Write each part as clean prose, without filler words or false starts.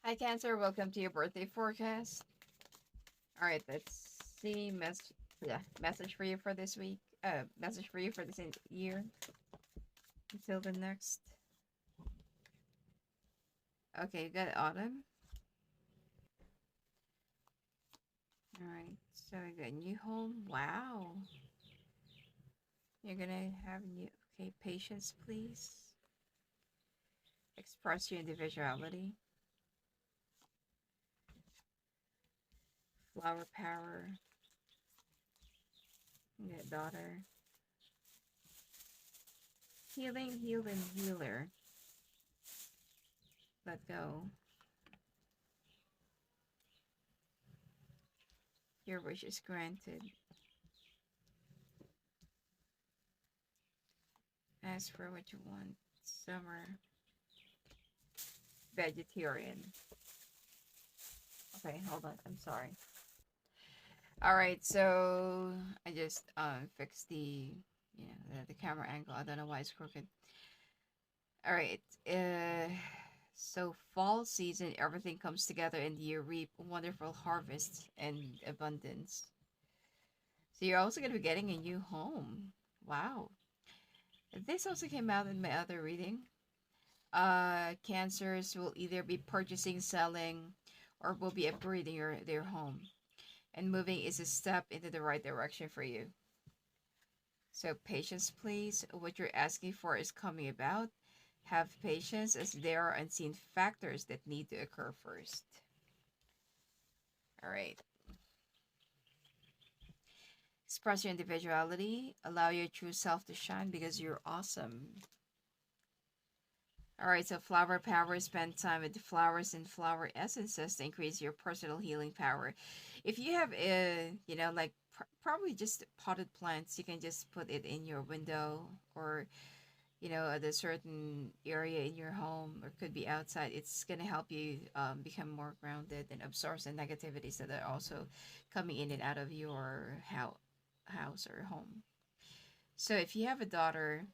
Hi Cancer, welcome to your birthday forecast. Alright, let's see message for you for this week. Message for you for this year. Until the next. Okay, you got autumn. Alright, so you got new home. Wow. You're gonna have new okay, patience please. Express your individuality. Flower power. You got daughter. Healing, heal, and healer. Let go. Your wish is granted. Ask for what you want. Summer. Vegetarian. Okay, hold on. I'm sorry. All right, so I just fixed the camera angle. I don't know why it's crooked. All right. So fall season, everything comes together and you reap wonderful harvests and abundance. So you're also gonna be getting a new home. Wow. This also came out in my other reading. Cancers will either be purchasing, selling, or will be upgrading their home. And moving is a step into the right direction for you. So patience, please. What you're asking for is coming about. Have patience as there are unseen factors that need to occur first. All right. Express your individuality. Allow your true self to shine because you're awesome. All right, so flower power, spend time with the flowers and flower essences to increase your personal healing power. If you have like probably just potted plants, you can just put it in your window or at a certain area in your home or could be outside. It's going to help you become more grounded and absorb the negativities that are also coming in and out of your house or home. So if you have a daughter,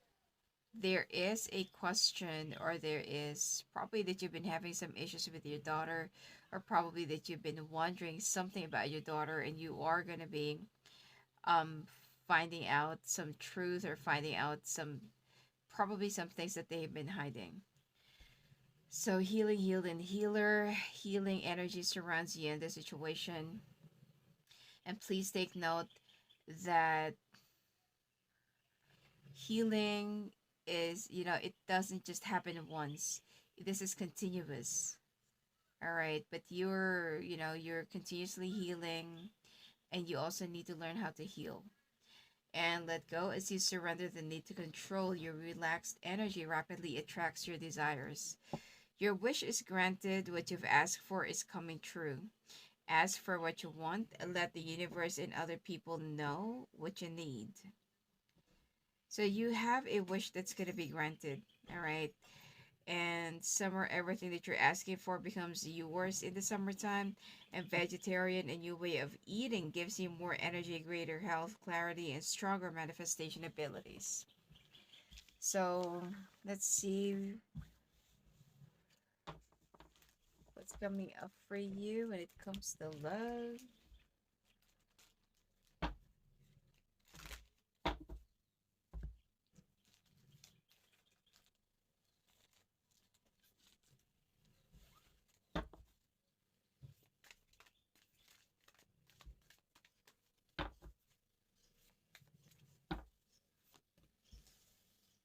there is a question, or there is probably that you've been having some issues with your daughter, or probably that you've been wondering something about your daughter, and you are going to be um finding out some truth or finding out some probably some things that they've been hiding. So healing, healed, and healer. Healing energy surrounds you in the situation. And please take note that healing is, it doesn't just happen once. This is continuous. All right, but you're continuously healing, and you also need to learn how to heal and let go as you surrender the need to control. Your relaxed energy rapidly attracts your desires. Your wish is granted, what you've asked for is coming true. Ask for what you want and let the universe and other people know what you need. So you have a wish that's going to be granted, all right? And summer, everything that you're asking for becomes yours in the summertime. And vegetarian, a new way of eating, gives you more energy, greater health, clarity, and stronger manifestation abilities. So let's see what's coming up for you when it comes to love.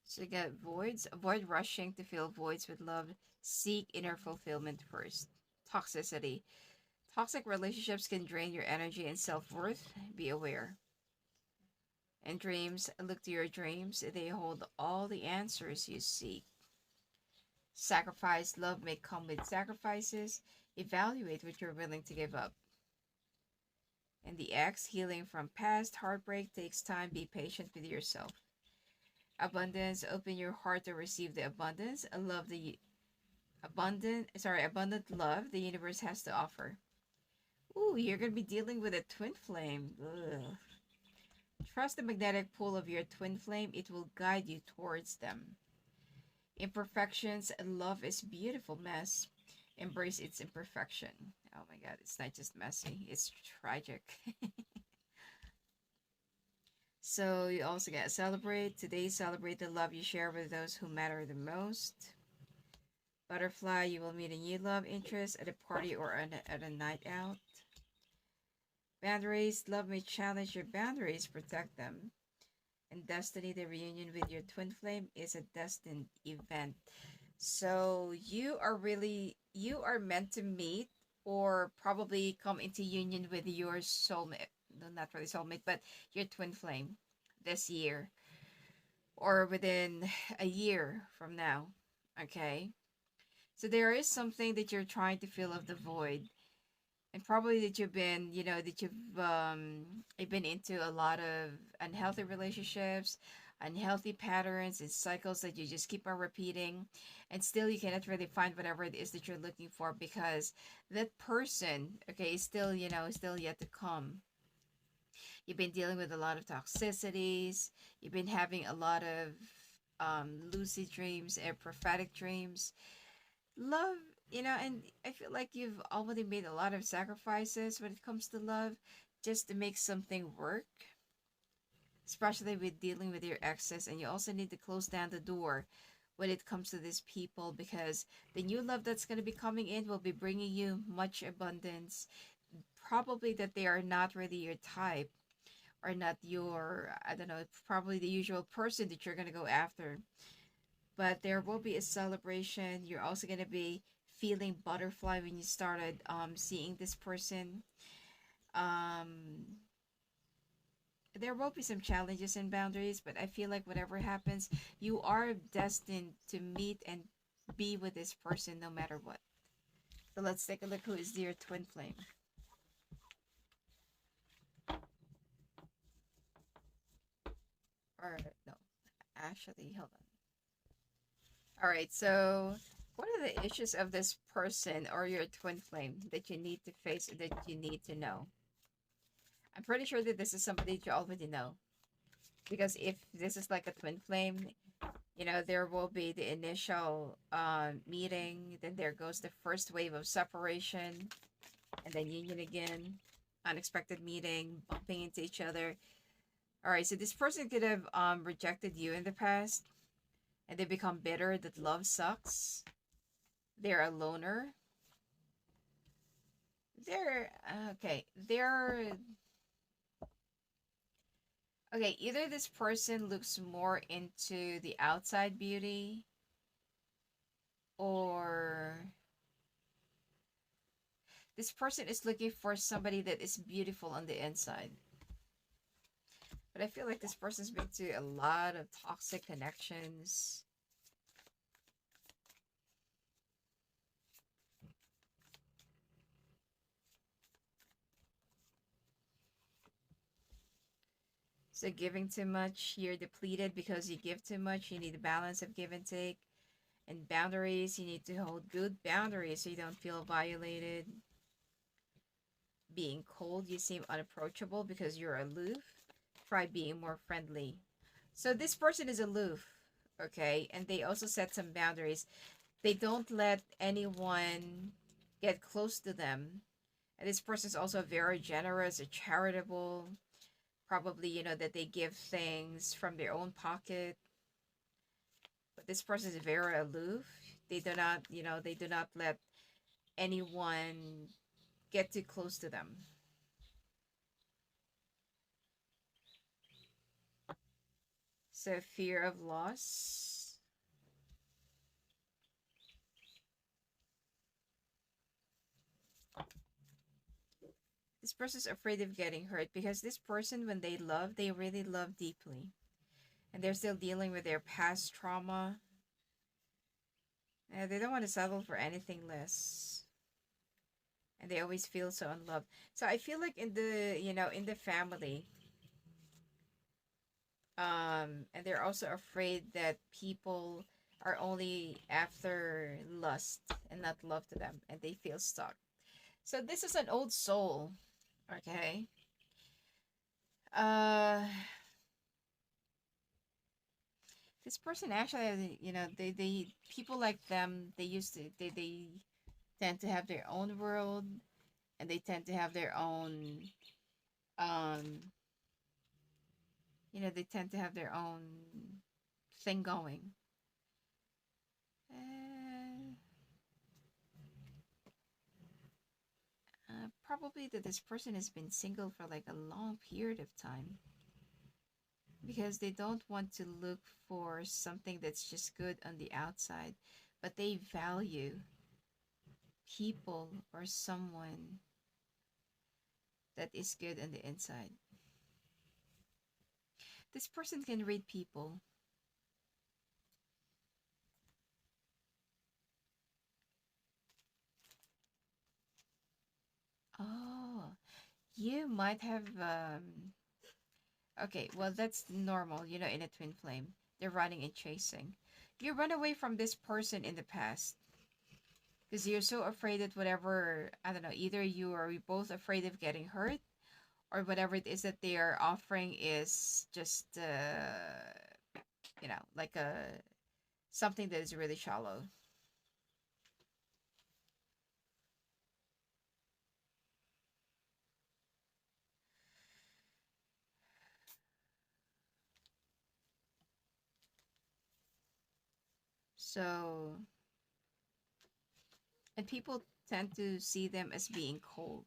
So you get voids. Avoid rushing to fill voids with love. Seek inner fulfillment first. Toxicity. Toxic relationships can drain your energy and self-worth. Be aware. And dreams. Look to your dreams. They hold all the answers you seek. Sacrifice. Love may come with sacrifices. Evaluate what you're willing to give up. And the X. Healing from past heartbreak takes time. Be patient with yourself. Abundance. Open your heart to receive the abundance. Love the abundant love the universe has to offer. Ooh, you're gonna be dealing with a twin flame. Ugh. Trust the magnetic pull of your twin flame. It will guide you towards them. Imperfections. Love is beautiful mess. Embrace its imperfection. Oh my God, it's not just messy, it's tragic. So you also get celebrate. Today, celebrate the love you share with those who matter the most. Butterfly, you will meet a new love interest at a party or at a night out. Boundaries, love may challenge your boundaries, protect them. And destiny, the reunion with your twin flame is a destined event. So you are meant to meet or probably come into union with your soulmate. No, not really soulmate, but your twin flame this year or within a year from now. Okay. So there is something that you're trying to fill up the void. And probably that you've been, that you've been into a lot of unhealthy relationships, unhealthy patterns and cycles that you just keep on repeating, and still you cannot really find whatever it is that you're looking for because that person, okay, is still, still yet to come. You've been dealing with a lot of toxicities. You've been having a lot of lucid dreams and prophetic dreams. Love, and I feel like you've already made a lot of sacrifices when it comes to love just to make something work, especially with dealing with your exes. And you also need to close down the door when it comes to these people because the new love that's going to be coming in will be bringing you much abundance. Probably that they are not really your type or not your, I don't know, probably the usual person that you're going to go after, but there will be a celebration. You're also going to be feeling butterfly when you started seeing this person. um there will be some challenges and boundaries, but I feel like whatever happens, you are destined to meet and be with this person no matter what. So let's take a look who is your twin flame. Or no, actually, hold on. All right, so what are the issues of this person or your twin flame that you need to face, that you need to know? I'm pretty sure that this is somebody that you already know. Because if this is like a twin flame, there will be the initial meeting, then there goes the first wave of separation, and then union again, unexpected meeting, bumping into each other. All right, so this person could have rejected you in the past, and they become bitter that love sucks. They're a loner. They're okay. They're okay. Either this person looks more into the outside beauty, or this person is looking for somebody that is beautiful on the inside. But I feel like this person's been to a lot of toxic connections. So giving too much, you're depleted because you give too much. You need a balance of give and take. And boundaries, you need to hold good boundaries so you don't feel violated. Being cold, you seem unapproachable because you're aloof. Try being more friendly. So this person is aloof, okay? And they also set some boundaries. They don't let anyone get close to them. And this person is also very generous, charitable. Probably, that they give things from their own pocket. But this person is very aloof. They do not let anyone get too close to them. So fear of loss. This person's afraid of getting hurt because this person, when they love, they really love deeply. And they're still dealing with their past trauma. And they don't want to settle for anything less. And they always feel so unloved. So I feel like in the family, and they're also afraid that people are only after lust and not love to them, and they feel stuck. So this is an old soul, okay? Uh, this person actually, they people like them. They used to they tend to have their own world, and they tend to have their own um they tend to have their own thing going. uh, Probably that this person has been single for like a long period of time, because they don't want to look for something that's just good on the outside, but they value people or someone that is good on the inside. This person can read people. Oh, you might have okay, well that's normal, in a twin flame. They're running and chasing. You run away from this person in the past because you're so afraid that whatever, I don't know, either you or we both afraid of getting hurt, or whatever it is that they are offering is just like a something that is really shallow. So, and people tend to see them as being cold.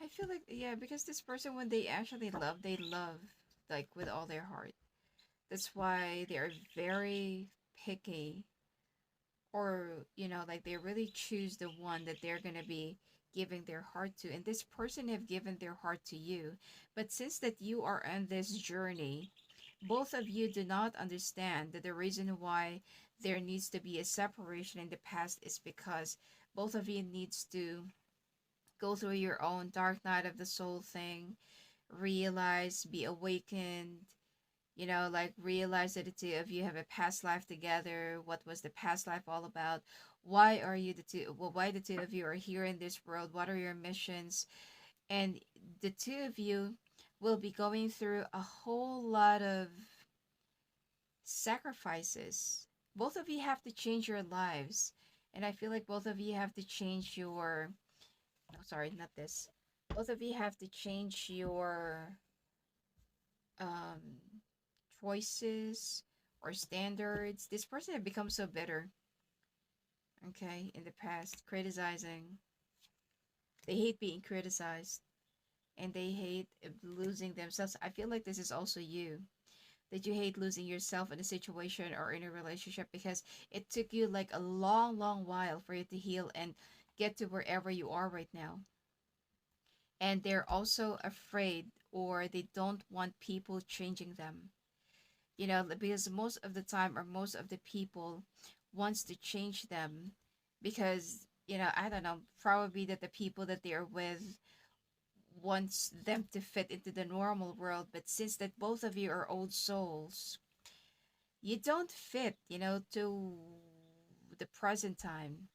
I feel like, yeah, because this person, when they actually love, they love like with all their heart. That's why they are very picky, or like they really choose the one that they're gonna be giving their heart to. And this person have given their heart to you, but since that you are on this journey, both of you do not understand that the reason why there needs to be a separation in the past is because both of you needs to go through your own dark night of the soul thing, realize, be awakened, like realize that the two of you have a past life together. What was the past life all about? Why are you the two? Well, why the two of you are here in this world? What are your missions? And the two of you will be going through a whole lot of sacrifices. Both of you have to change your lives. And I feel like both of you have to change your. No, sorry, not this. Both of you have to change your um, choices or standards. This person had become so bitter, okay, in the past, criticizing. They hate being criticized, and they hate losing themselves. I feel like this is also you. That you hate losing yourself in a situation or in a relationship because it took you like a long, long while for you to heal and get to wherever you are right now. And they're also afraid, or they don't want people changing them, because most of the time, or most of the people wants to change them, because I don't know, probably that the people that they're with wants them to fit into the normal world. But since that both of you are old souls, you don't fit, to the present time,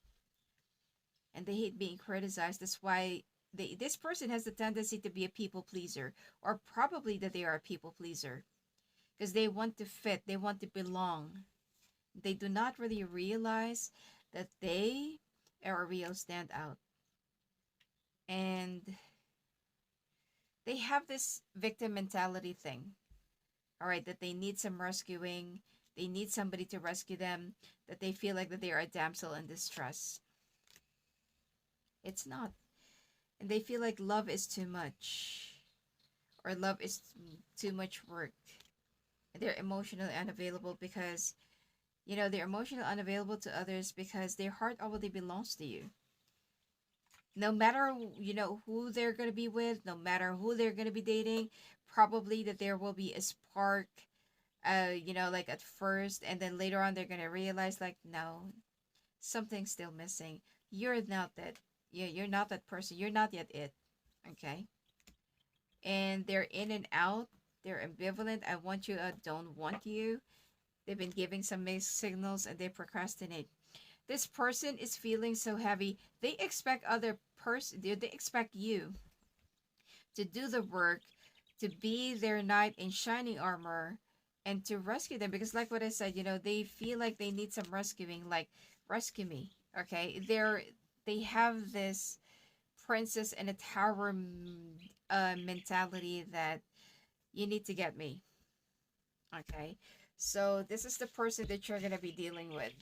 and they hate being criticized. That's why this person has the tendency to be a people pleaser, or probably that they are a people pleaser, because they want to fit, they want to belong. They do not really realize that they are a real standout. And they have this victim mentality thing, all right, that they need some rescuing, they need somebody to rescue them, that they feel like that they are a damsel in distress. It's not. And they feel like love is too much, or love is too much work. They're emotionally unavailable because, they're emotionally unavailable to others because their heart already belongs to you. No matter, who they're going to be with, no matter who they're going to be dating, probably that there will be a spark, like at first, and then later on they're going to realize, like, no, something's still missing. You're not that. Yeah, you're not that person. You're not yet it. Okay? And they're in and out. They're ambivalent. I want you, I don't want you. They've been giving some mixed signals and they procrastinate. This person is feeling so heavy. They expect other person. They expect you to do the work, to be their knight in shining armor, and to rescue them. Because, like what I said, they feel like they need some rescuing. Like, rescue me. Okay, they have this princess in a tower mentality that you need to get me. Okay, so this is the person that you're gonna be dealing with.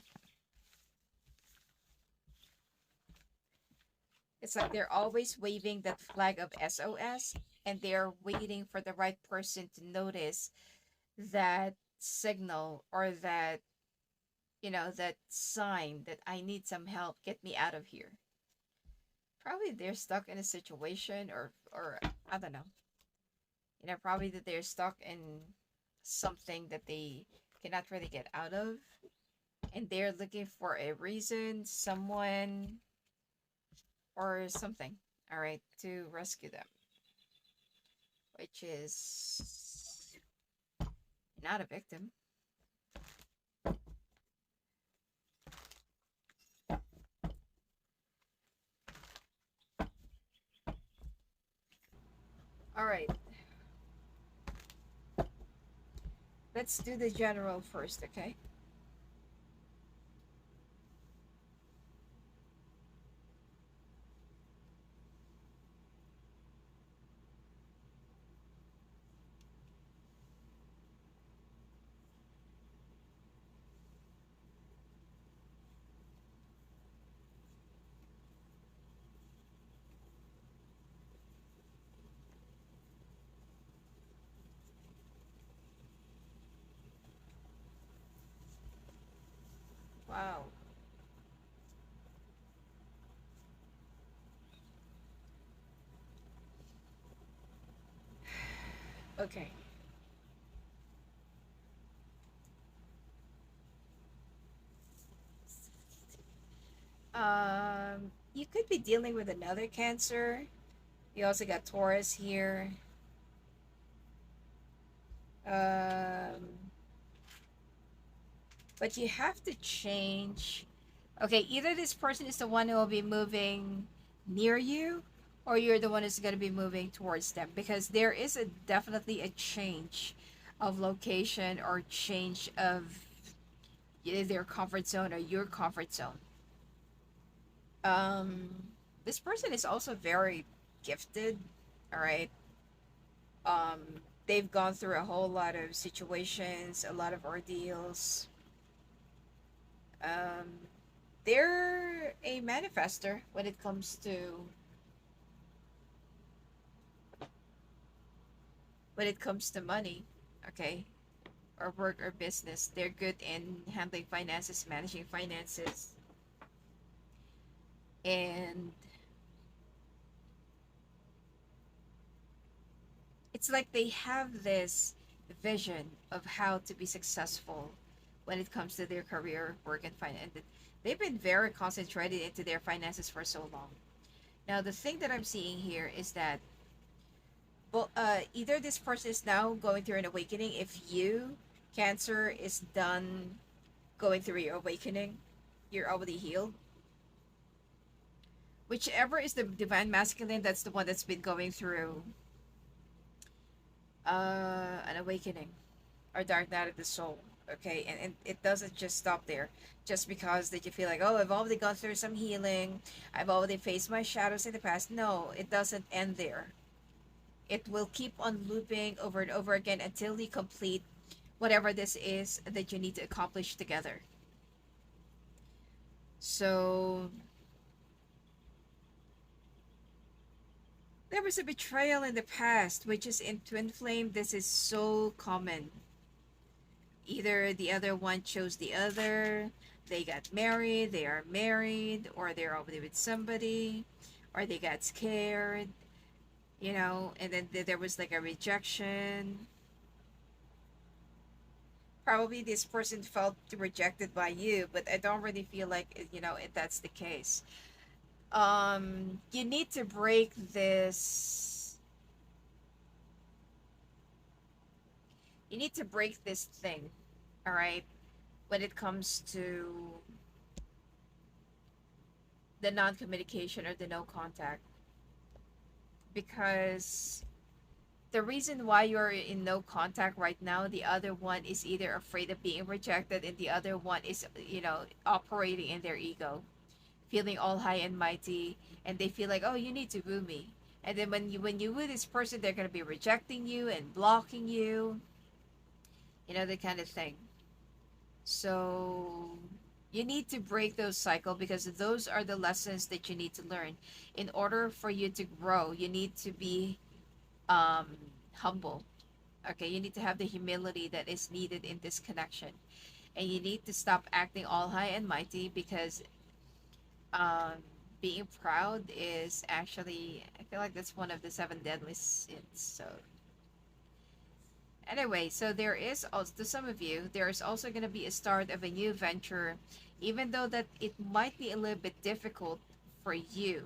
It's like they're always waving that flag of SOS, and they're waiting for the right person to notice that signal, or that, that sign that I need some help, get me out of here. Probably they're stuck in a situation, or I don't know. Probably that they're stuck in something that they cannot really get out of, and they're looking for a reason, someone, or something, all right, to rescue them, which is not a victim. All right, let's do the general first, okay? Wow. Okay. You could be dealing with another Cancer. You also got Taurus here. Um, but you have to change. Okay, either this person is the one who will be moving near you, or you're the one who's going to be moving towards them, because there is definitely a change of location, or change of either their comfort zone or your comfort zone. Um, this person is also very gifted. All right. Um, they've gone through a whole lot of situations, a lot of ordeals. Um, they're a manifester when it comes to money, okay, or work or business. They're good in handling finances, managing finances, and it's like they have this vision of how to be successful when it comes to their career, work, and finance. They've been very concentrated into their finances for so long. Now, the thing that I'm seeing here is that, well, either this person is now going through an awakening. If you, Cancer, is done going through your awakening, you're already healed. Whichever is the divine masculine, that's the one that's been going through an awakening, or dark night of the soul. Okay, and it doesn't just stop there, just because that you feel like, oh, I've already gone through some healing, I've already faced my shadows in the past. No, it doesn't end there. It will keep on looping over and over again until you complete whatever this is that you need to accomplish together. So there was a betrayal in the past, which is in twin flame. This is so common. Either the other one chose the other, they got married, they are married, or they're already with somebody, or they got scared, and then there was like a rejection. Probably this person felt rejected by you, but I don't really feel like if that's the case. You need to break this. You need to break this thing, all right? When it comes to the non-communication or the no contact, because the reason why you're in no contact right now, the other one is either afraid of being rejected, and the other one is operating in their ego, feeling all high and mighty, and they feel like, oh, you need to woo me. And then when you woo this person, they're going to be rejecting you and blocking you, the kind of thing. So you need to break those cycle, because those are the lessons that you need to learn. In order for you to grow, you need to be um humble. Okay, you need to have the humility that is needed in this connection, and you need to stop acting all high and mighty, because um being proud is actually, I feel like that's one of the seven deadly sins. So anyway, so there is also, to some of you, there is also going to be a start of a new venture, even though that it might be a little bit difficult for you.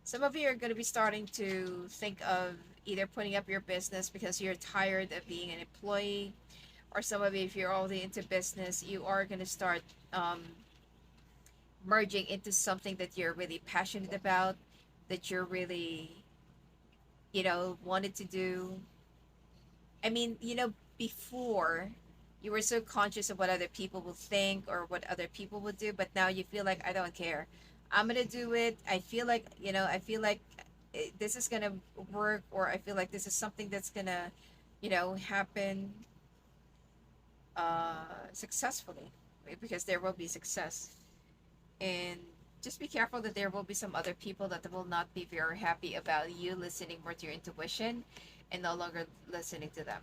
Some of you are going to be starting to think of either putting up your business because you're tired of being an employee, or some of you, if you're already into business, you are going to start um, merging into something that you're really passionate about, that you're really, wanted to do. I mean, before you were so conscious of what other people will think or what other people will do, but now you feel like, I don't care. I'm gonna do it. I feel like this is gonna work, or I feel like this is something that's gonna, happen successfully, right? Because there will be success. And just be careful that there will be some other people that will not be very happy about you listening more to your intuition and no longer listening to them.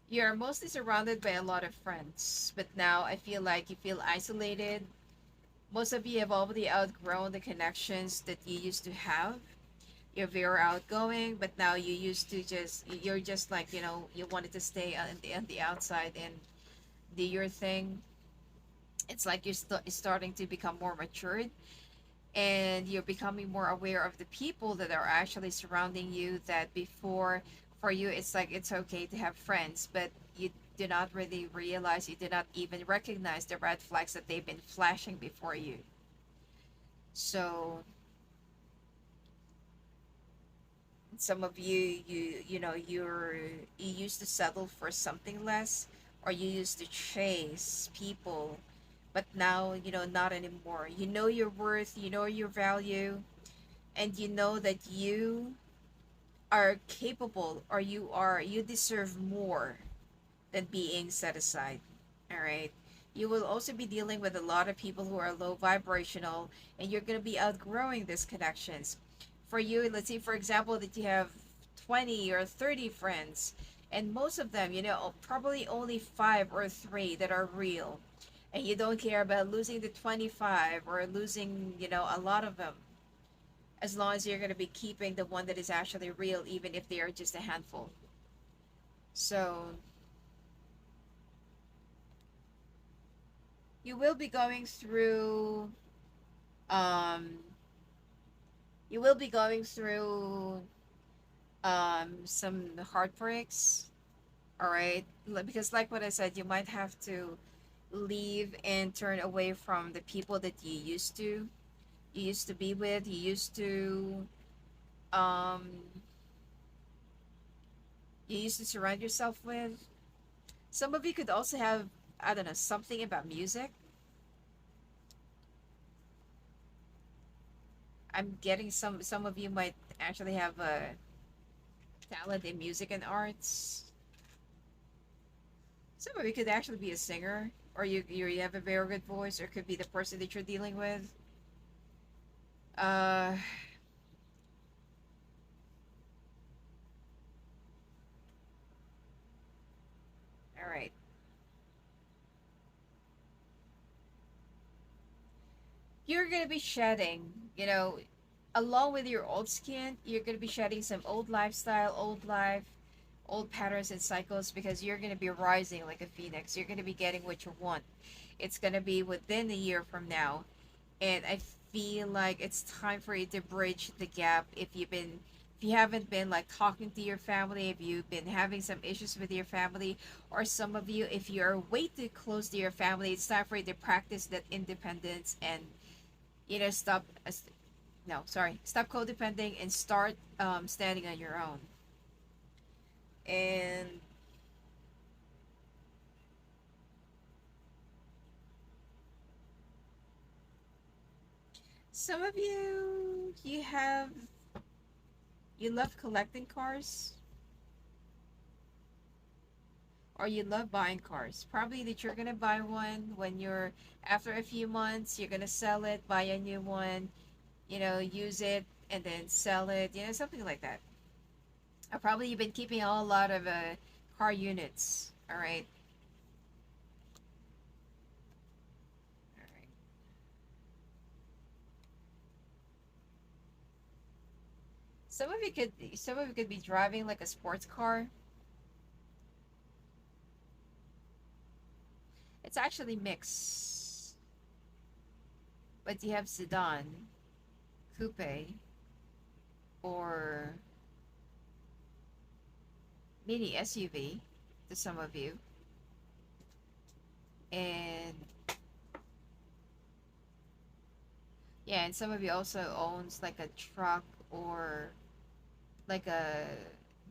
You're mostly surrounded by a lot of friends, but now I feel like you feel isolated. Most of you have already outgrown the connections that you used to have. You're very outgoing, but now you're just like, you wanted to stay on the outside and do your thing. It's like you're starting to become more matured, and you're becoming more aware of the people that are actually surrounding you, that before, for you, it's like it's okay to have friends, but you do not really realize, you do not even recognize the red flags that they've been flashing before you. So some of you, you used to settle for something less, or you used to chase people, but now, not anymore. You know your worth, you know your value, and you know that you are capable, or you deserve more than being set aside. All right, you will also be dealing with a lot of people who are low vibrational, and you're going to be outgrowing these connections. For you, let's say for example that you have 20 or 30 friends, and most of them, probably only 5 or 3 that are real, and you don't care about losing the 25 or losing, a lot of them, as long as you're going to be keeping the one that is actually real, even if they are just a handful. So you will be going through um you will be going through some heartbreaks, all right? Because like what I said, you might have to leave and turn away from the people that you used to be with, um you used to surround yourself with. Some of you could also have, I don't know, something about music. I'm getting some of you might actually have a talent in music and arts. Some of you could actually be a singer, or you have a very good voice, or it could be the person that you're dealing with. Uh, all you're gonna be shedding, along with your old skin, you're gonna be shedding some old lifestyle, old life, old patterns and cycles, because you're gonna be rising like a phoenix. You're gonna be getting what you want. It's gonna be within a year from now, and I feel like it's time for you to bridge the gap. If you haven't been like talking to your family, if you've been having some issues with your family, or some of you, if you're way too close to your family, it's time for you to practice that independence and stop. No, sorry, stop codepending and start standing on your own. And some of you, you love collecting cars, or you love buying cars. Probably that you're gonna buy one when you're after a few months, you're gonna sell it, buy a new one, use it and then sell it, something like that. Probably you've been keeping a lot of car units. All right, all right. Some of you could be driving like a sports car. It's actually mixed, but you have sedan, coupe, or mini SUV to some of you, and yeah, and some of you also owns like a truck or like a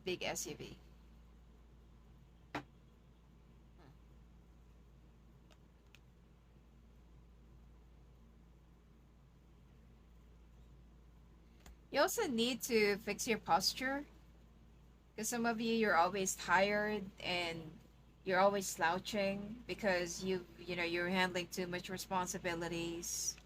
big SUV. You also need to fix your posture, because some of you, you're always tired and you're always slouching because you're handling too much responsibilities.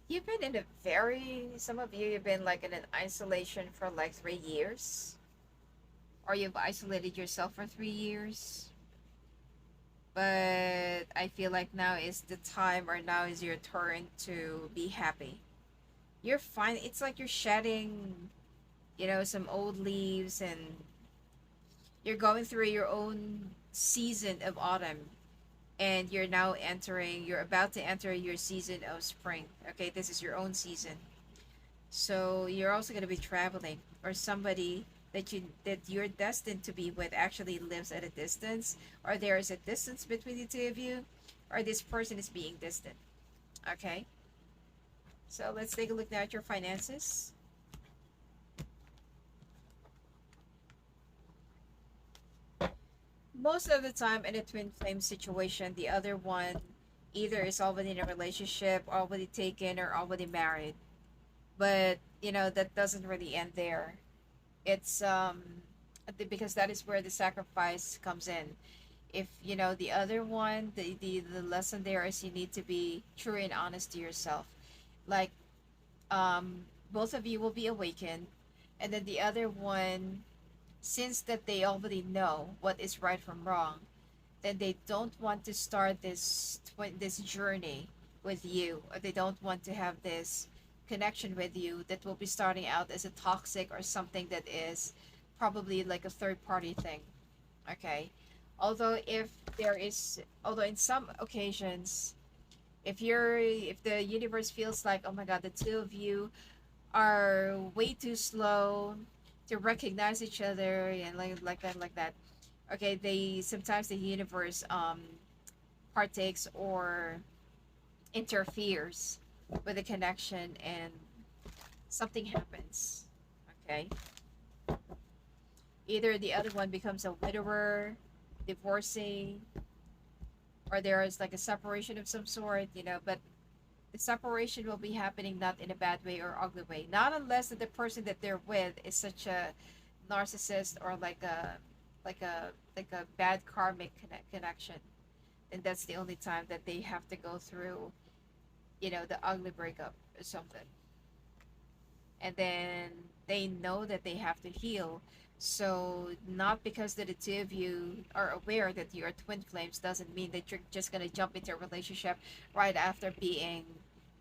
You've been in a very Some of you, you've been like in an isolation for like 3 years, or you've isolated yourself for 3 years. But I feel like now is the time, or now is your turn to be happy. You're fine. It's like you're shedding, some old leaves, and you're going through your own season of autumn, and you're about to enter your season of spring. Okay, this is your own season. So you're also going to be traveling, or somebody that you're destined to be with actually lives at a distance, or there is a distance between the two of you, or this person is being distant. Okay, so let's take a look now at your finances. Most of the time in a twin flame situation, the other one either is already in a relationship, already taken, or already married. But that doesn't really end there. It's because that is where the sacrifice comes in. If the other one, the lesson there is you need to be true and honest to yourself. Like, both of you will be awakened, and then the other one, since that they already know what is right from wrong, then they don't want to start this journey with you, or they don't want to have this connection with you that will be starting out as a toxic, or something that is probably like a third party thing. Okay, although in some occasions, if the universe feels like, oh my god, the two of you are way too slow to recognize each other, and like that. Okay, they sometimes the universe partakes or interferes with a connection and something happens. Okay, either the other one becomes a widower, divorcee, or there is like a separation of some sort, but the separation will be happening not in a bad way or ugly way. Not unless that the person that they're with is such a narcissist or like a like a bad karmic connection. And that's the only time that they have to go through, the ugly breakup or something. And then they know that they have to heal. So not because that the two of you are aware that you are twin flames doesn't mean that you're just gonna jump into a relationship right after being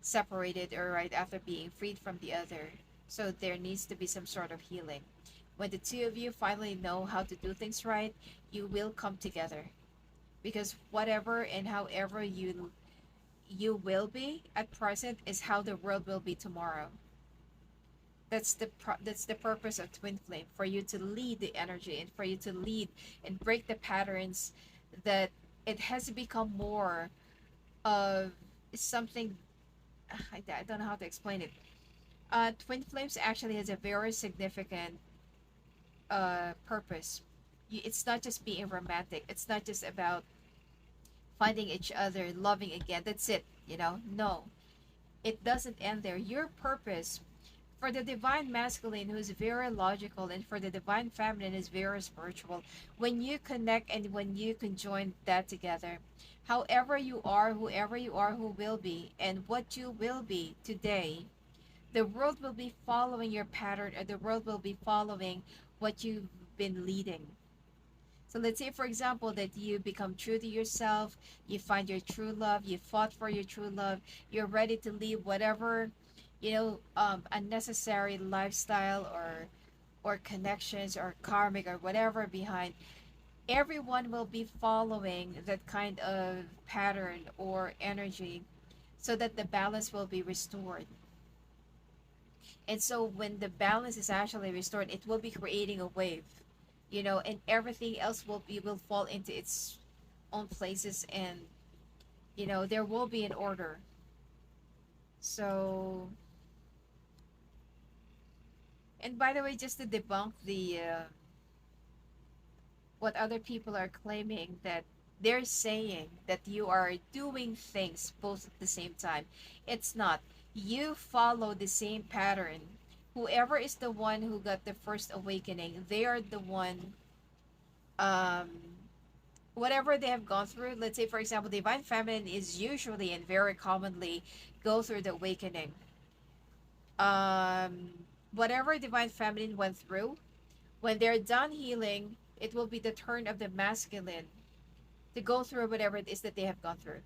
separated or right after being freed from the other. So there needs to be some sort of healing. When the two of you finally know how to do things right, you will come together. Because whatever and however you will be at present is how the world will be tomorrow. That's the purpose of twin flame, for you to lead the energy and for you to lead and break the patterns that it has become more of something. I don't know how to explain it. Twin flames actually has a very significant purpose. It's not just being romantic, it's not just about finding each other, loving again, that's it, no, it doesn't end there. Your purpose for the divine masculine, who's very logical, and for the divine feminine, is very spiritual. When you connect and when you conjoin that together, however you are, whoever you are, who will be, and what you will be today, the world will be following your pattern, or the world will be following what you've been leading. So let's say, for example, that you become true to yourself, you find your true love, you fought for your true love, you're ready to leave whatever, unnecessary lifestyle or connections or karmic or whatever behind. Everyone will be following that kind of pattern or energy so that the balance will be restored. And so when the balance is actually restored, it will be creating a wave, and everything else will fall into its own places, and there will be an order. So, and by the way, just to debunk the what other people are claiming, that they're saying that you are doing things both at the same time. It's not. You follow the same pattern. Whoever is the one who got the first awakening, they are the one, um whatever they have gone through. Let's say, for example, divine feminine is usually and very commonly go through the awakening. um Whatever divine feminine went through, when they're done healing, it will be the turn of the masculine to go through whatever it is that they have gone through.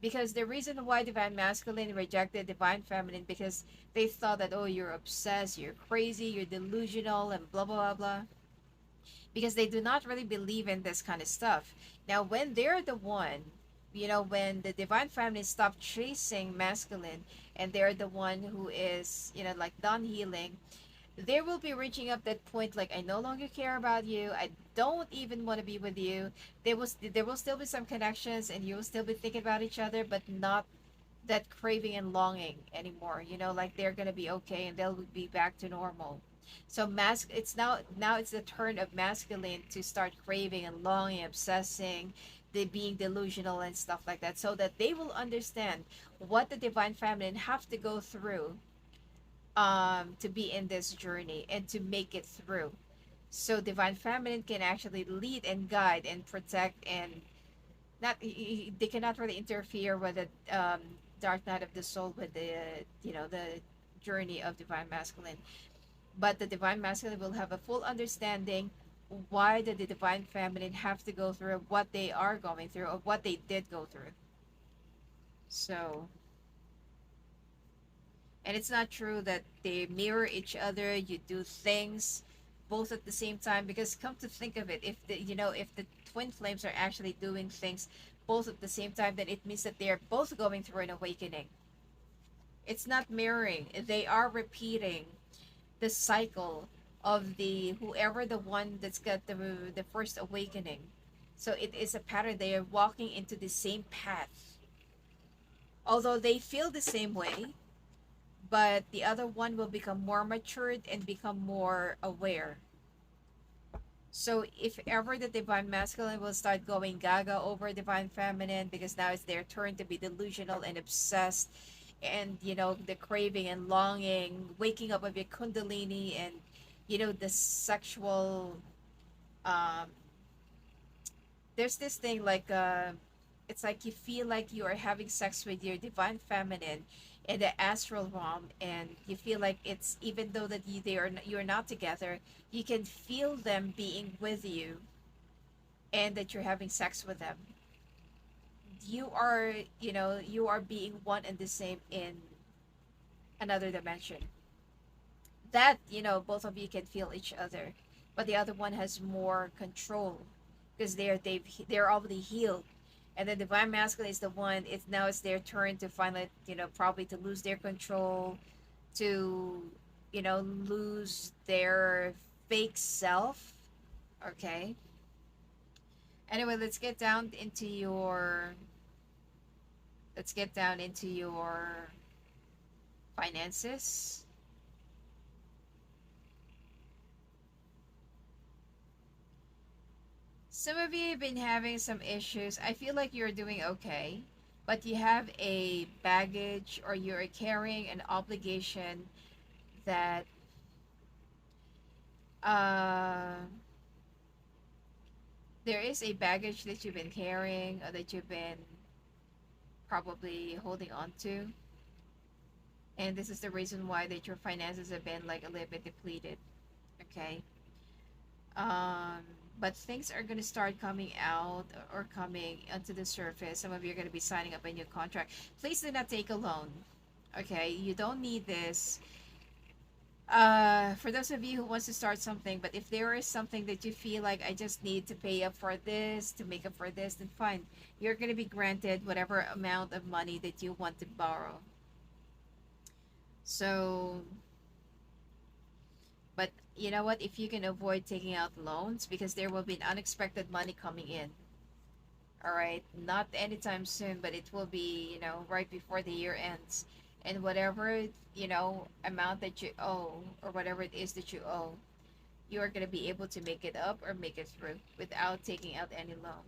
Because the reason why divine masculine rejected divine feminine, because they thought that, oh, you're obsessed, you're crazy, you're delusional, and blah blah blah blah. Because they do not really believe in this kind of stuff. Now, when they're the one, when the divine feminine stop chasing masculine, and they're the one who is, like done healing, they will be reaching up that point, like, I no longer care about you, I don't even want to be with you. There will still be some connections, and you will still be thinking about each other, but not that craving and longing anymore. Like they're gonna be okay and they'll be back to normal. So it's now it's the turn of masculine to start craving and longing, obsessing, they being delusional and stuff like that, so that they will understand what the divine feminine have to go through, to be in this journey and to make it through. So divine feminine can actually lead and guide and protect, and not they cannot really interfere with the dark night of the soul, with the journey of divine masculine. But the divine masculine will have a full understanding why did the divine feminine have to go through what they are going through, or what they did go through. So, and it's not true that they mirror each other, you do things both at the same time, because come to think of it, if the twin flames are actually doing things both at the same time, then it means that they're both going through an awakening. It's not mirroring, they are repeating the cycle of the whoever the one that's got the first awakening. So it is a pattern, they are walking into the same path. Although they feel the same way, but the other one will become more matured and become more aware. So if ever the divine masculine will start going gaga over divine feminine because now it's their turn to be delusional and obsessed, and the craving and longing, waking up of your kundalini, and the sexual, um there's this thing like, it's like you feel like you are having sex with your divine feminine in the astral realm, and you feel like it's, even though that you're not together, you can feel them being with you and that you're having sex with them. You are being one and the same in another dimension, that both of you can feel each other, but the other one has more control because they're already healed. And the divine masculine is the one, it's their turn to finally, probably to lose their control, to lose their fake self. Okay, anyway, let's get down into your finances. Some of you have been having some issues. I feel like you're doing okay, but you have a baggage, or you're carrying an obligation that, uh there is a baggage that you've been carrying, or that you've been probably holding on to. And this is the reason why that your finances have been like a little bit depleted. Okay. um but things are going to start coming out, or coming onto the surface. Some of you are going to be signing up a new contract. Please do not take a loan. Okay, you don't need this. For those of you who wants to start something, but if there is something that you feel like, I just need to pay up for this, to make up for this, then fine, you're going to be granted whatever amount of money that you want to borrow. So, but you know what, if you can avoid taking out loans, because there will be an unexpected money coming in. All right, not anytime soon, but it will be, right before the year ends. And whatever, amount that you owe, or whatever it is that you owe, you are going to be able to make it up or make it through without taking out any loan.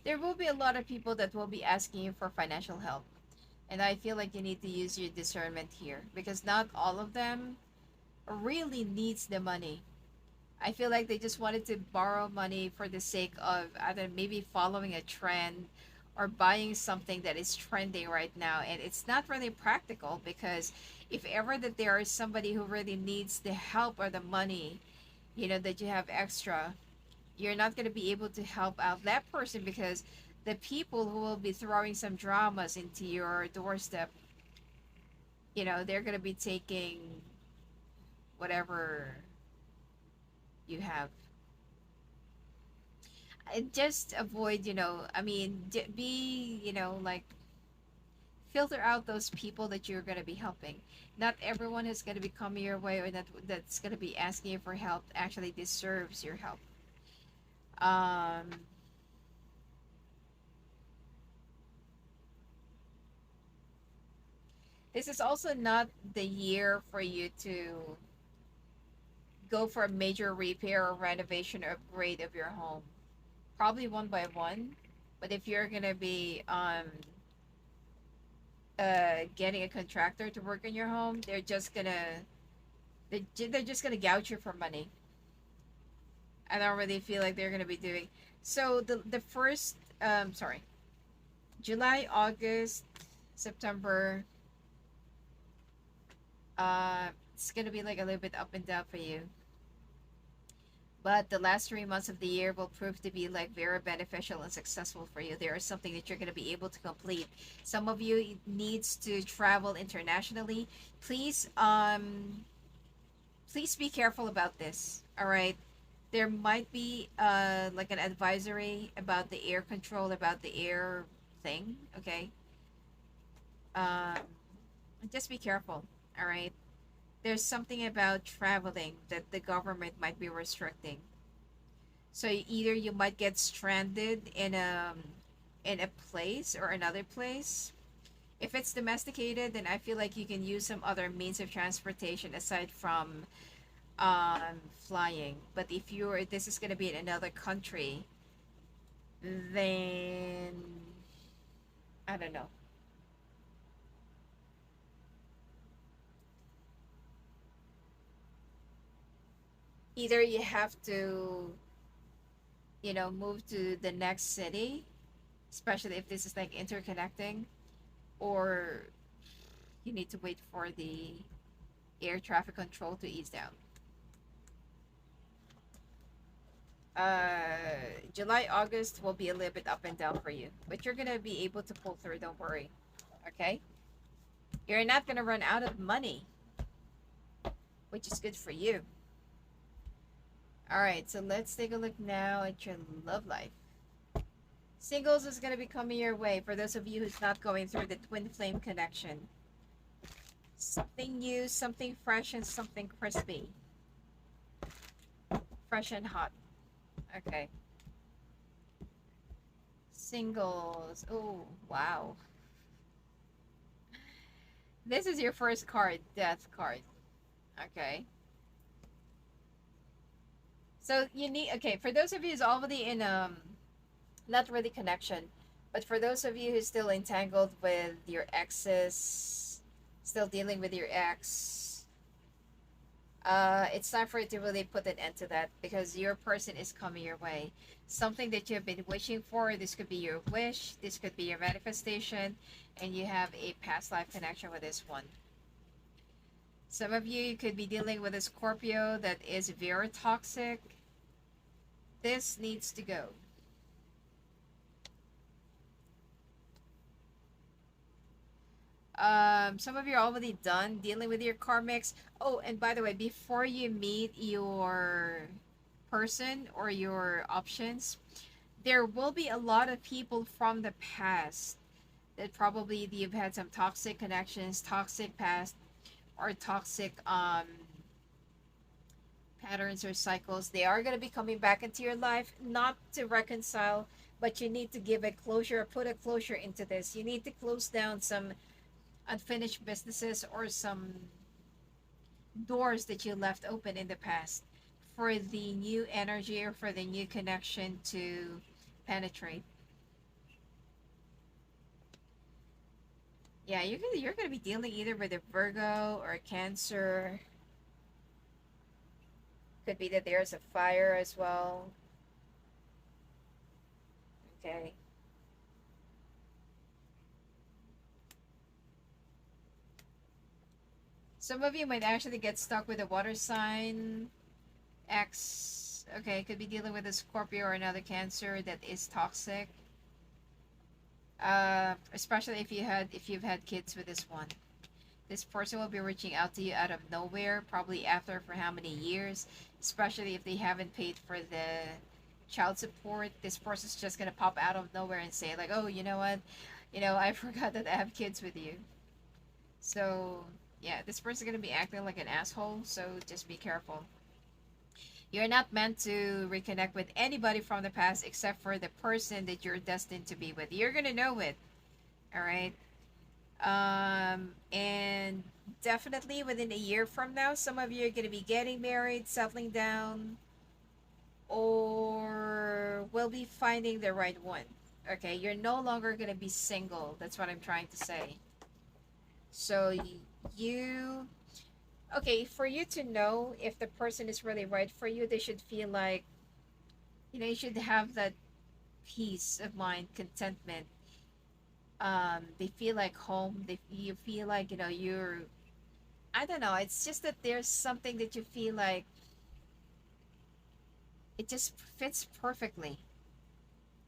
There will be a lot of people that will be asking you for financial help. And I feel like you need to use your discernment here, because not all of them really needs the money. I feel like they just wanted to borrow money for the sake of either maybe following a trend, or buying something that is trending right now. And it's not really practical, because if ever that there is somebody who really needs the help or the money, that you have extra, you're not going to be able to help out that person, because the people who will be throwing some dramas into your doorstep, they're going to be taking whatever you have. Just avoid, I mean, be, like, filter out those people that you're going to be helping. Not everyone is going to be coming your way, or that's going to be asking you for help actually deserves your help. um this is also not the year for you to go for a major repair or renovation or upgrade of your home. Probably one by one. But if you're gonna be getting a contractor to work in your home, they're just gonna gouge you for money. I don't really feel like they're gonna be doing. So the first, sorry, July, August, September, it's gonna be like a little bit up and down for you. but the last 3 months of the year will prove to be like very beneficial and successful for you. There is something that you're going to be able to complete. Some of you needs to travel internationally. Please please be careful about this. All right, there might be like an advisory about the air control, about the air thing. Okay, um just be careful. All right, there's something about traveling that the government might be restricting. So either you might get stranded in a place or another place. If it's domesticated, then I feel like you can use some other means of transportation aside from flying. But if you're this is gonna be in another country, then I don't know. Either you have to, move to the next city, especially if this is like interconnecting, or you need to wait for the air traffic control to ease down. July, August will be a little bit up and down for you, but you're gonna be able to pull through. Don't worry. Okay, you're not gonna run out of money, which is good for you. All right, so let's take a look now at your love life. Singles is gonna be coming your way for those of you who's not going through the twin flame connection. Something new, something fresh, and something crispy. Fresh and hot. Okay. Singles. Oh, wow. This is your first card, death card. Okay. So you need, okay, for those of you who's already in not really connection, but for those of you who's still entangled with your exes, still dealing with your ex, it's time for you to really put an end to that because your person is coming your way. Something that you've been wishing for. This could be your wish. This could be your manifestation, and you have a past life connection with this one. Some of you could be dealing with a Scorpio that is very toxic. This needs to go. Some of you are already done dealing with your karmics. Oh, and by the way, before you meet your person or your options, there will be a lot of people from the past that probably you've had some toxic connections, toxic past, or toxic patterns or cycles. They are going to be coming back into your life, not to reconcile, but you need to give a closure, put a closure into this. You need to close down some unfinished businesses or some doors that you left open in the past for the new energy or for the new connection to penetrate. Yeah, you're gonna be dealing either with a Virgo or a Cancer. Could be that there's a fire as well. Okay. Some of you might actually get stuck with a water sign. X. Okay, could be dealing with a Scorpio or another Cancer that is toxic. Especially if you've had kids with this one. This person will be reaching out to you out of nowhere, probably after for how many years, especially if they haven't paid for the child support. This person's just gonna pop out of nowhere and say like, "Oh, you know what? I forgot that I have kids with you." So yeah, this person's gonna be acting like an asshole. So just be careful. You're not meant to reconnect with anybody from the past except for the person that you're destined to be with. You're gonna know it. All right. And definitely within a year from now, some of you are gonna be getting married, settling down, or will be finding the right one. Okay, you're no longer gonna be single. That's what I'm trying to say. So you okay, for you to know if the person is really right for you, they should feel like, you should have that peace of mind, contentment. They feel like home. You feel like, you're, I don't know, it's just that there's something that you feel like It just fits perfectly.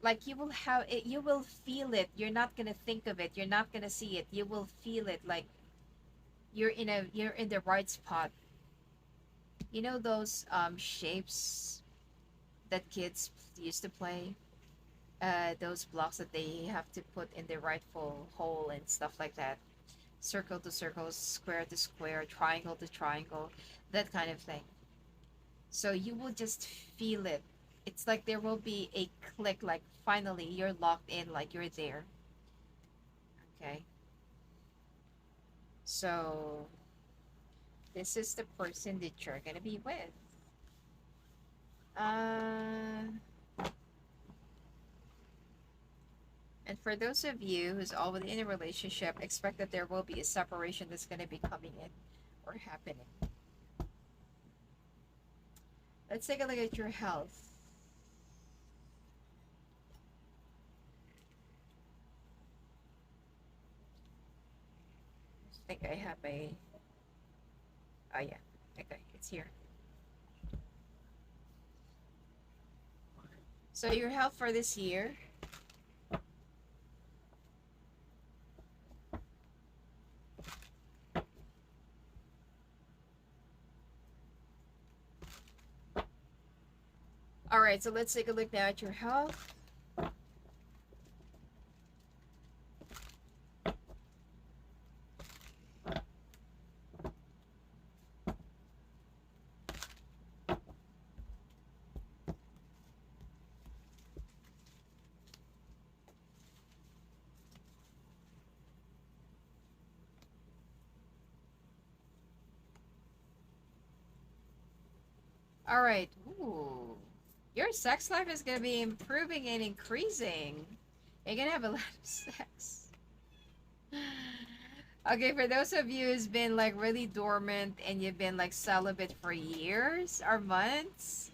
Like you will have it, you will feel it. You're not gonna think of it. You're not gonna see it. You will feel it. Like you're in the right spot. You know those shapes that kids used to play. Those blocks that they have to put in the rightful hole and stuff like that. Circle to circle, square to square, triangle to triangle, that kind of thing. So you will just feel it. It's like there will be a click, like finally you're locked in, like you're there. Okay. So this is the person that you're gonna be with. Uh, and for those of you who's already in a relationship, expect that there will be a separation that's gonna be coming in or happening. Let's take a look at your health. I think I have a. Oh yeah. Okay, it's here. So your health for this year. All right, so let's take a look now at your health. All right. Ooh. Your sex life is going to be improving and increasing. You're going to have a lot of sex. Okay, for those of you who's been like really dormant and you've been like celibate for years or months,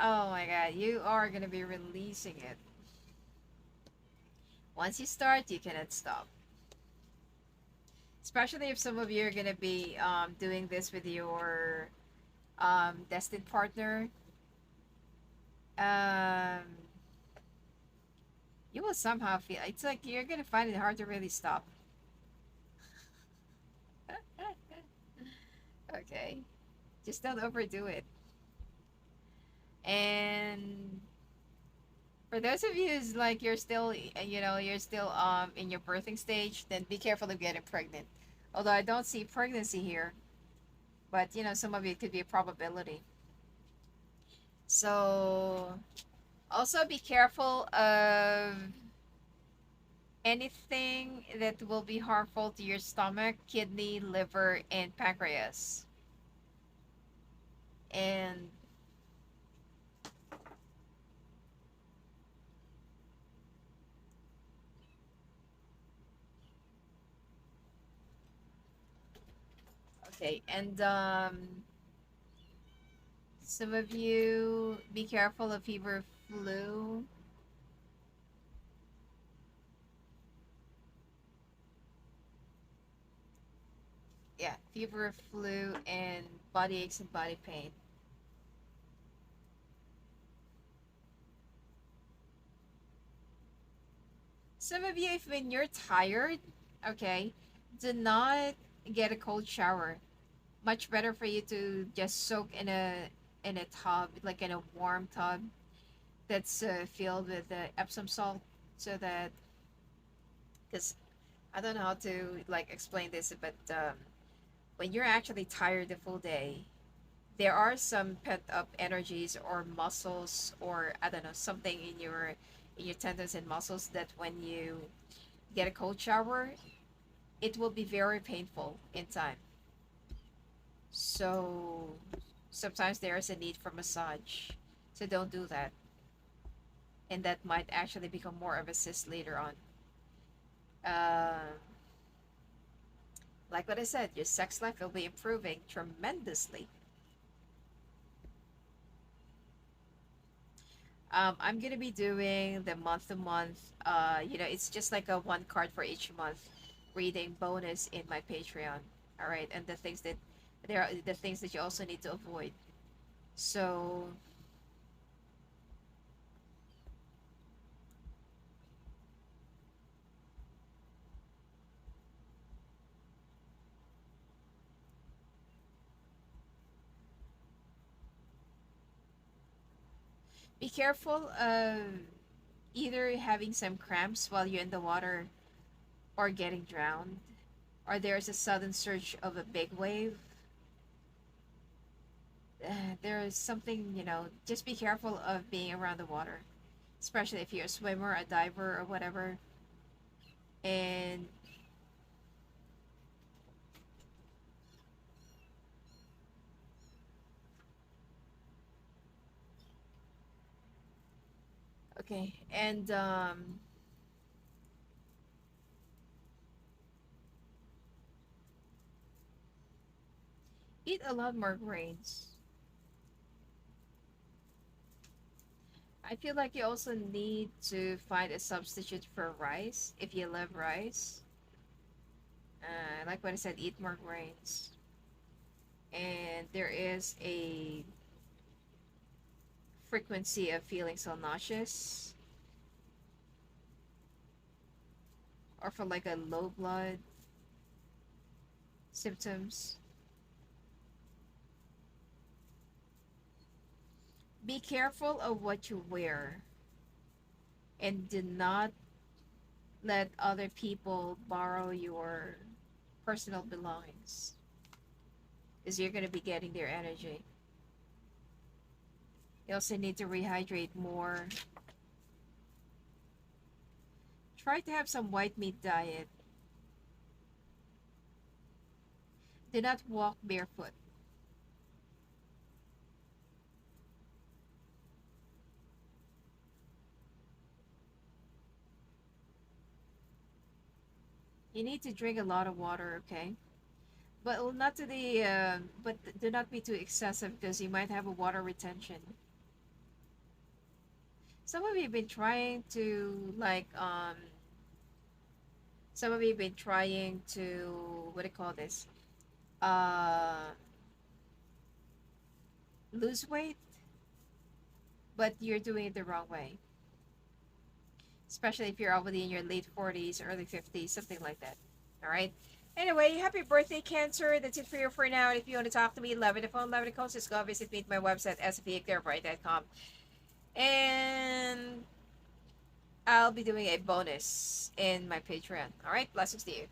oh my god, you are going to be releasing it. Once you start, you cannot stop. Especially if some of you are going to be doing this with your destined partner. Um, you will somehow feel it's like you're going to find it hard to really stop. Okay. Just don't overdo it. And for those of you who's like you're still you're still in your birthing stage, then be careful of getting pregnant. Although I don't see pregnancy here, but some of it could be a probability. So also be careful of anything that will be harmful to your stomach, kidney, liver, and pancreas. And okay, and some of you be careful of fever, flu. Yeah, fever, flu, and body aches and body pain. Some of you, if when you're tired, okay, do not get a cold shower. Much better for you to just soak in a tub, like in a warm tub that's filled with Epsom salt, so that because I don't know how to like explain this, but when you're actually tired the full day, there are some pent up energies or muscles or I don't know something in your tendons and muscles that when you get a cold shower, it will be very painful in time. So sometimes there is a need for massage. So don't do that. And that might actually become more of a cyst later on. Uh, like what I said, your sex life will be improving tremendously. I'm gonna be doing the month to month. It's just like a one card for each month reading bonus in my Patreon. All right, and the things that you also need to avoid. So Be careful of either having some cramps while you're in the water or getting drowned, or there's a sudden surge of a big wave. There is something, just be careful of being around the water, especially if you're a swimmer, a diver, or whatever. And okay, and eat a lot more grains. I feel like you also need to find a substitute for rice if you love rice. Like what I said, eat more grains. And there is a frequency of feeling so nauseous or for like a low blood symptoms. Be careful of what you wear and do not let other people borrow your personal belongings because you're going to be getting their energy. You also need to rehydrate more. Try to have some white meat diet. Do not walk barefoot. You need to drink a lot of water, okay? But not to the but do not be too excessive because you might have a water retention. Some of you have been trying to some of you have been trying to what do you call this? Uh Lose weight, but you're doing it the wrong way. Especially if you're already in your late 40s, early 50s, something like that. All right. Anyway, happy birthday, Cancer. That's it for you for now. And if you want to talk to me, love it the phone, love it the calls, just go visit me at my website, sfaclearbright.com. And I'll be doing a bonus in my Patreon. All right. Blessings to you.